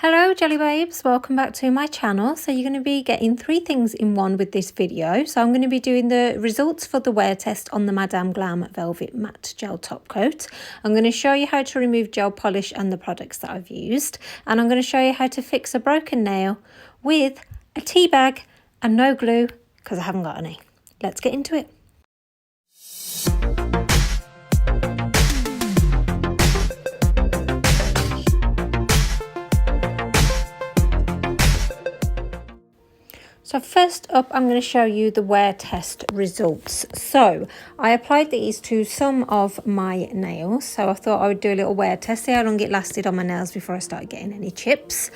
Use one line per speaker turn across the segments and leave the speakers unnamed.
Hello Jelly Babes, welcome back to my channel. So you're going to be getting 3 things in one with this video. So I'm going to be doing the results for the wear test on the Madame Glam Velvet Matte Gel Top Coat. I'm going to show you how to remove gel polish and the products that I've used. And I'm going to show you how to fix a broken nail with a tea bag and no glue because I haven't got any. Let's get into it. So first up, I'm going to show you the wear test results. So I applied these to some of my nails. So I thought I would do a little wear test, see how long it lasted on my nails before I started getting any chips.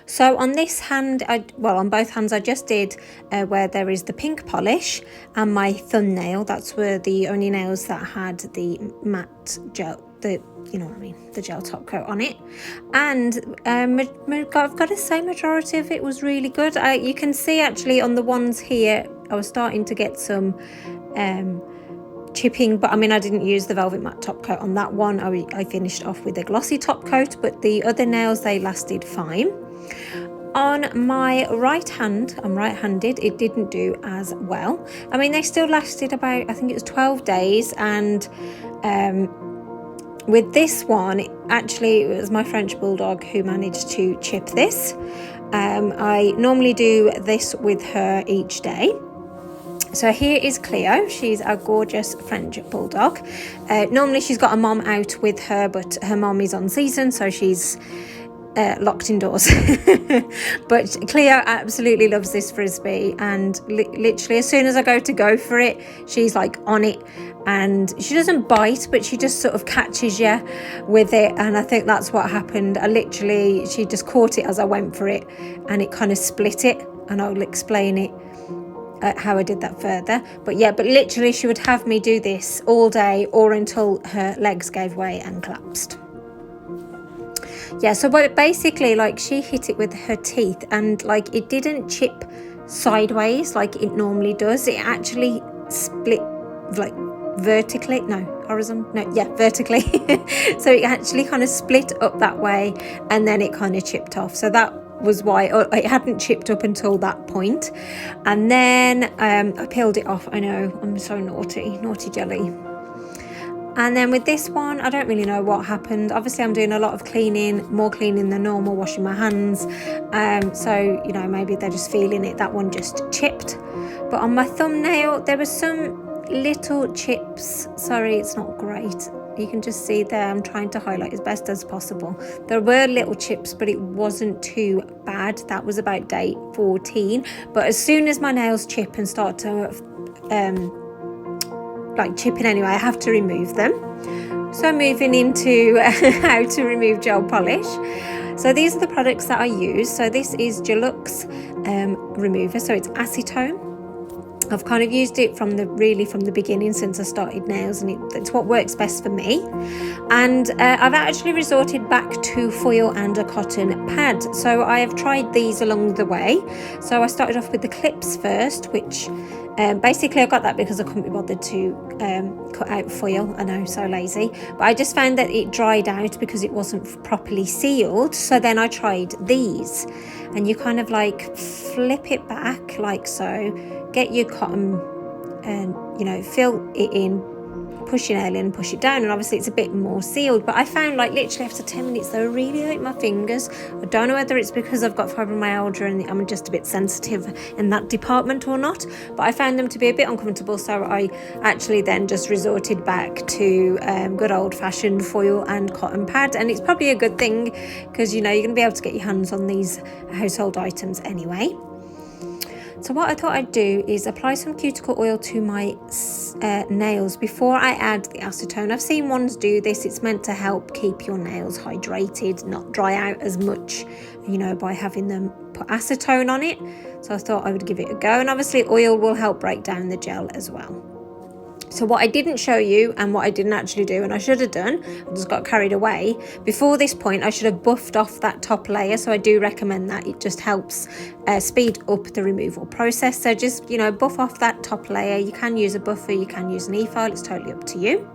So on this hand, on both hands, I just did where there is the pink polish and my thumbnail. That's were the only nails that had the matte gel, the gel top coat on it. And I've got to say, majority of it was really good. You can see actually on the ones here, I was starting to get some chipping, but I mean, I didn't use the velvet matte top coat on that one. I finished off with a glossy top coat, but the other nails, they lasted fine. On my right hand, I'm right-handed, it didn't do as well. I mean, they still lasted about, I think it was 12 days, and with this one, actually, it was my French Bulldog who managed to chip this. I normally do this with her each day. So here is Cleo. She's a gorgeous French Bulldog. Normally she's got a mom out with her, but her mom is on season, so she's locked indoors. But Cleo absolutely loves this frisbee, and literally as soon as I go for it, she's like on it, and she doesn't bite, but she just sort of catches you with it. And I think that's what happened. She just caught it as I went for it, and it kind of split it, and I'll explain it how I did that further. But literally she would have me do this all day or until her legs gave way and collapsed. Yeah, so basically, like, she hit it with her teeth, and like it didn't chip sideways like it normally does. It actually split like vertically. Vertically. So it actually kind of split up that way, and then it kind of chipped off. So that was why it hadn't chipped up until that point. And then I peeled it off. I know, I'm so naughty jelly. And then with this one, I don't really know what happened. Obviously, I'm doing a lot of cleaning, more cleaning than normal, washing my hands. So, maybe they're just feeling it. That one just chipped. But on my thumbnail, there were some little chips. Sorry, it's not great. You can just see there, I'm trying to highlight as best as possible. There were little chips, but it wasn't too bad. That was about day 14. But as soon as my nails chip and start to chipping anyway, I have to remove them. So moving into how to remove gel polish. So these are the products that I use. So this is Gellux remover, so it's acetone. I've kind of used it from the beginning since I started nails, and it's what works best for me. And I've actually resorted back to foil and a cotton pad. So I have tried these along the way. So I started off with the clips first, which basically I got that because I couldn't be bothered to cut out foil. I know, so lazy. But I just found that it dried out because it wasn't properly sealed. So then I tried these, and you kind of like flip it back like so, get your cotton and fill it in, push your nail in, push it down, and obviously it's a bit more sealed. But I found, like, literally after 10 minutes they really hurt my fingers. I don't know whether it's because I've got fibromyalgia and I'm just a bit sensitive in that department or not, but I found them to be a bit uncomfortable. So I actually then just resorted back to good old-fashioned foil and cotton pad. And it's probably a good thing because you're going to be able to get your hands on these household items anyway. So what I thought I'd do is apply some cuticle oil to my nails before I add the acetone. I've seen ones do this. It's meant to help keep your nails hydrated, not dry out as much, by having them put acetone on it. So I thought I would give it a go. And obviously oil will help break down the gel as well. So what I didn't show you, and what I didn't actually do, and I should have done, I just got carried away. Before this point, I should have buffed off that top layer. So I do recommend that. It just helps speed up the removal process. So just, buff off that top layer. You can use a buffer, you can use an e-file, it's totally up to you.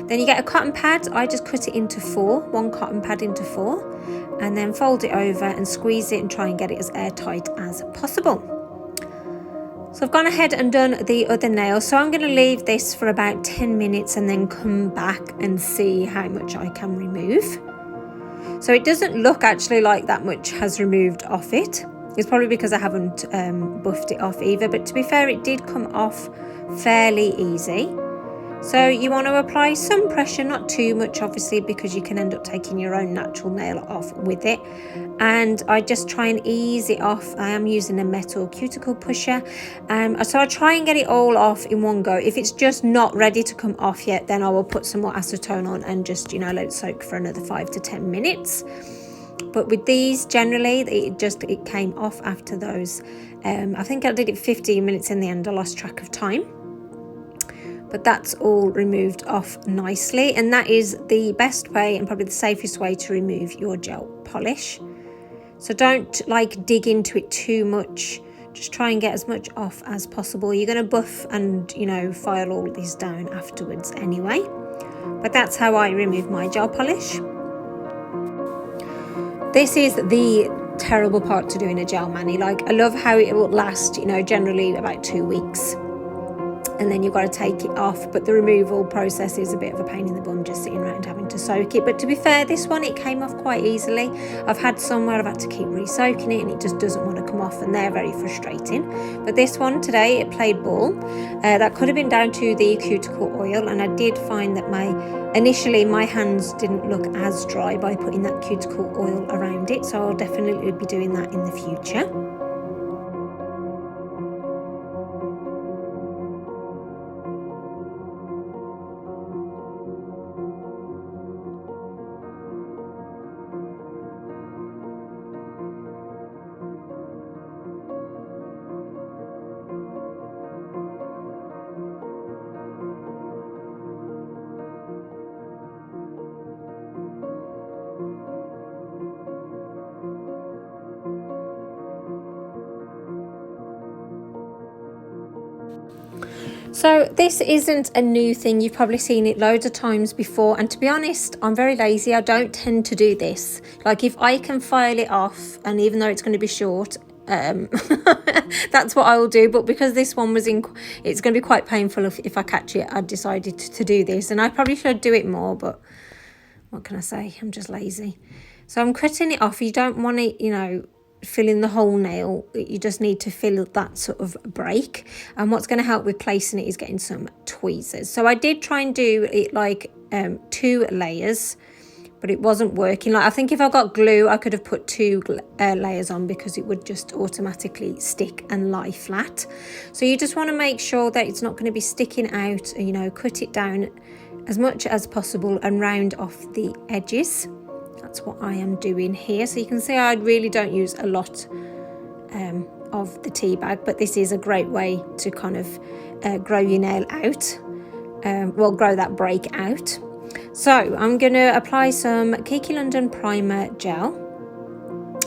Then you get a cotton pad. I just cut it into 4, one cotton pad into 4, and then fold it over and squeeze it and try and get it as airtight as possible. So I've gone ahead and done the other nail. So I'm going to leave this for about 10 minutes and then come back and see how much I can remove. So it doesn't look actually like that much has removed off it. It's probably because I haven't buffed it off either, but to be fair, it did come off fairly easy. So you want to apply some pressure, not too much obviously, because you can end up taking your own natural nail off with it. And I just try and ease it off. I am using a metal cuticle pusher. So I try and get it all off in one go. If it's just not ready to come off yet, then I will put some more acetone on and just, you know, let it soak for another 5 to 10 minutes. But with these, generally, it came off after those. I think I did it 15 minutes in the end. I lost track of time. But that's all removed off nicely, and that is the best way and probably the safest way to remove your gel polish. So don't like dig into it too much, just try and get as much off as possible. You're going to buff and, you know, file all these down afterwards anyway, but that's how I remove my gel polish. This is the terrible part to doing a gel mani. Like, I love how it will last, you know, generally about 2 weeks. And then you've got to take it off, but the removal process is a bit of a pain in the bum, just sitting around having to soak it. But to be fair, this one, it came off quite easily. I've had some where I've had to keep re-soaking it and it just doesn't want to come off, and they're very frustrating. But this one today, it played ball. That could have been down to the cuticle oil, and I did find that initially my hands didn't look as dry by putting that cuticle oil around it, so I'll definitely be doing that in the future. So this isn't a new thing, you've probably seen it loads of times before, and to be honest, I'm very lazy. I don't tend to do this. Like, if I can file it off, and even though it's going to be short, that's what I will do. But because this one was it's going to be quite painful if I catch it, I decided to do this, and I probably should do it more, but what can I say, I'm just lazy. So I'm cutting it off. You don't want it, you know, filling the whole nail. You just need to fill that sort of break, and what's going to help with placing it is getting some tweezers. So I did try and do it like 2 layers, but it wasn't working. Like, I think if I got glue, I could have put 2 layers on, because it would just automatically stick and lie flat. So you just want to make sure that it's not going to be sticking out. You know, cut it down as much as possible and round off the edges. That's what I am doing here. So you can see I really don't use a lot of the Teabag, but this is a great way to kind of grow your nail out, grow that break out. So I'm going to apply some KIKI London Primer Gel,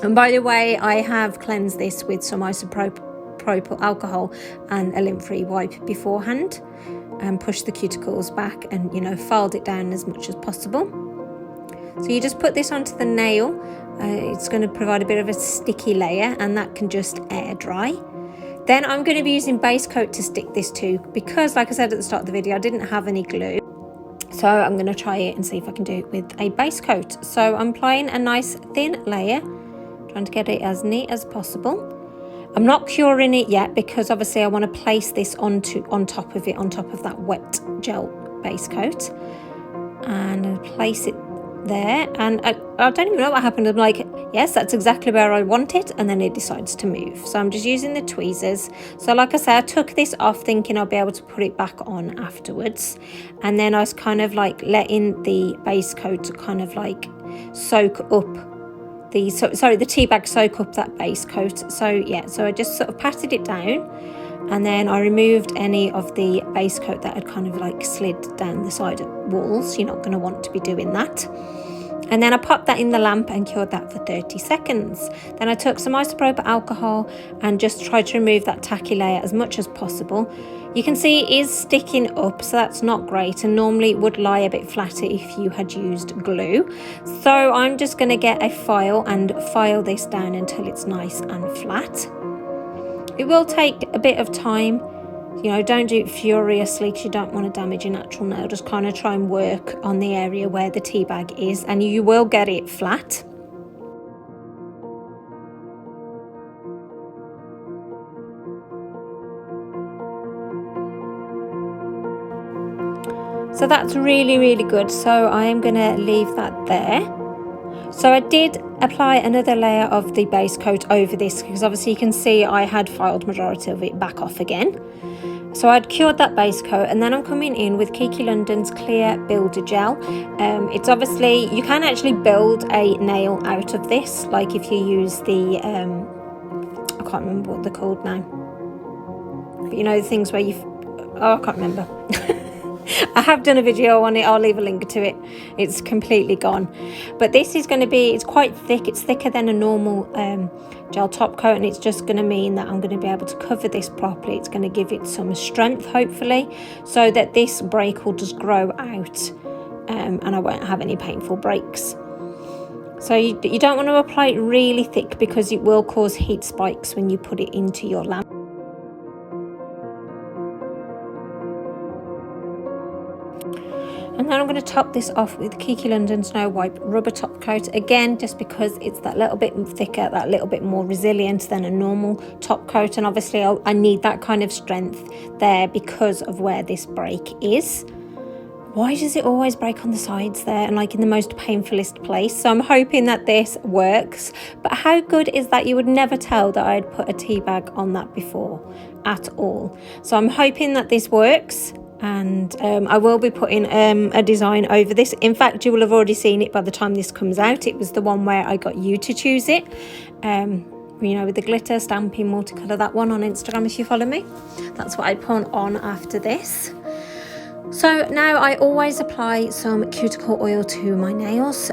and by the way, I have cleansed this with some isopropyl alcohol and a lint-free wipe beforehand, and pushed the cuticles back and, you know, filed it down as much as possible. So you just put this onto the nail. It's going to provide a bit of a sticky layer, and that can just air dry. Then I'm going to be using base coat to stick this to, because like I said at the start of the video, I didn't have any glue. So I'm going to try it and see if I can do it with a base coat. So I'm applying a nice thin layer, trying to get it as neat as possible. I'm not curing it yet, because obviously I want to place this on top of that wet gel base coat, and place it there. And I don't even know what happened. I'm like, yes, that's exactly where I want it, and then it decides to move. So I'm just using the tweezers. So like I said, I took this off thinking I'll be able to put it back on afterwards, and then I was kind of like letting the base coat kind of like soak up the Teabag soak up that base coat. So yeah, so I just sort of patted it down, and then I removed any of the base coat that had kind of like slid down the side of walls. You're not going to want to be doing that. And then I popped that in the lamp and cured that for 30 seconds. Then I took some isopropyl alcohol and just tried to remove that tacky layer as much as possible. You can see it is sticking up, so that's not great, and normally it would lie a bit flatter if you had used glue. So I'm just going to get a file and file this down until it's nice and flat. It will take a bit of time. You know, don't do it furiously because you don't want to damage your natural nail. Just kind of try and work on the area where the tea bag is, and you will get it flat. So that's really, really good. So I am going to leave that there. So I did apply another layer of the base coat over this because obviously you can see I had filed majority of it back off again. So I'd cured that base coat, and then I'm coming in with KIKI London's Clear Builder Gel. It's obviously, you can actually build a nail out of this, like if you use the, I can't remember what they're called now. But you know, the things where I can't remember. I have done a video on it, I'll leave a link to it. It's completely gone. But this is going to be, it's quite thick, it's thicker than a normal gel top coat, and it's just going to mean that I'm going to be able to cover this properly. It's going to give it some strength, hopefully, so that this break will just grow out and I won't have any painful breaks. So you don't want to apply it really thick because it will cause heat spikes when you put it into your lamp. And then I'm going to top this off with KIKI London Snow Wipe Rubber Top Coat. Again, just because it's that little bit thicker, that little bit more resilient than a normal top coat. And obviously I need that kind of strength there because of where this break is. Why does it always break on the sides there and like in the most painfulest place? So I'm hoping that this works. But how good is that? You would never tell that I'd put a tea bag on that before at all. So I'm hoping that this works. And I will be putting a design over this. In fact, you will have already seen it by the time this comes out. It was the one where I got you to choose it, you know, with the glitter stamping multicolour, that one on Instagram if you follow me. That's what I put on after this. So now I always apply some cuticle oil to my nails,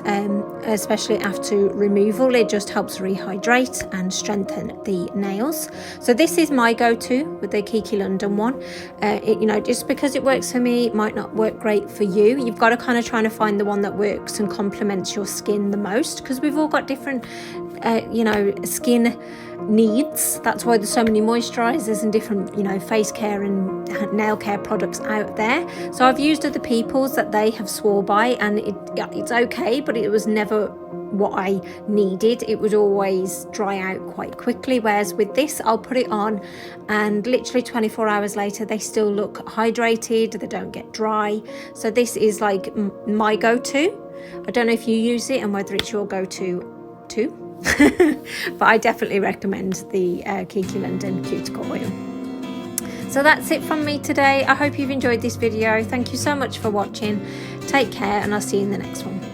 especially after removal. It just helps rehydrate and strengthen the nails. So this is my go-to with the KIKI London one. You know, just because it works for me, it might not work great for you. You've got to kind of try to find the one that works and complements your skin the most, because we've all got different you know, skin needs. That's why there's so many moisturizers and different, you know, face care and nail care products out there. So I've used other people's that they have swore by, and it's okay, but it was never what I needed. It would always dry out quite quickly, whereas with this I'll put it on and literally 24 hours later they still look hydrated, they don't get dry. So this is like my go-to. I don't know if you use it and whether it's your go-to too. But I definitely recommend the KIKI London Cuticle Oil. So that's it from me today. I hope you've enjoyed this video. Thank you so much for watching. Take care, and I'll see you in the next one.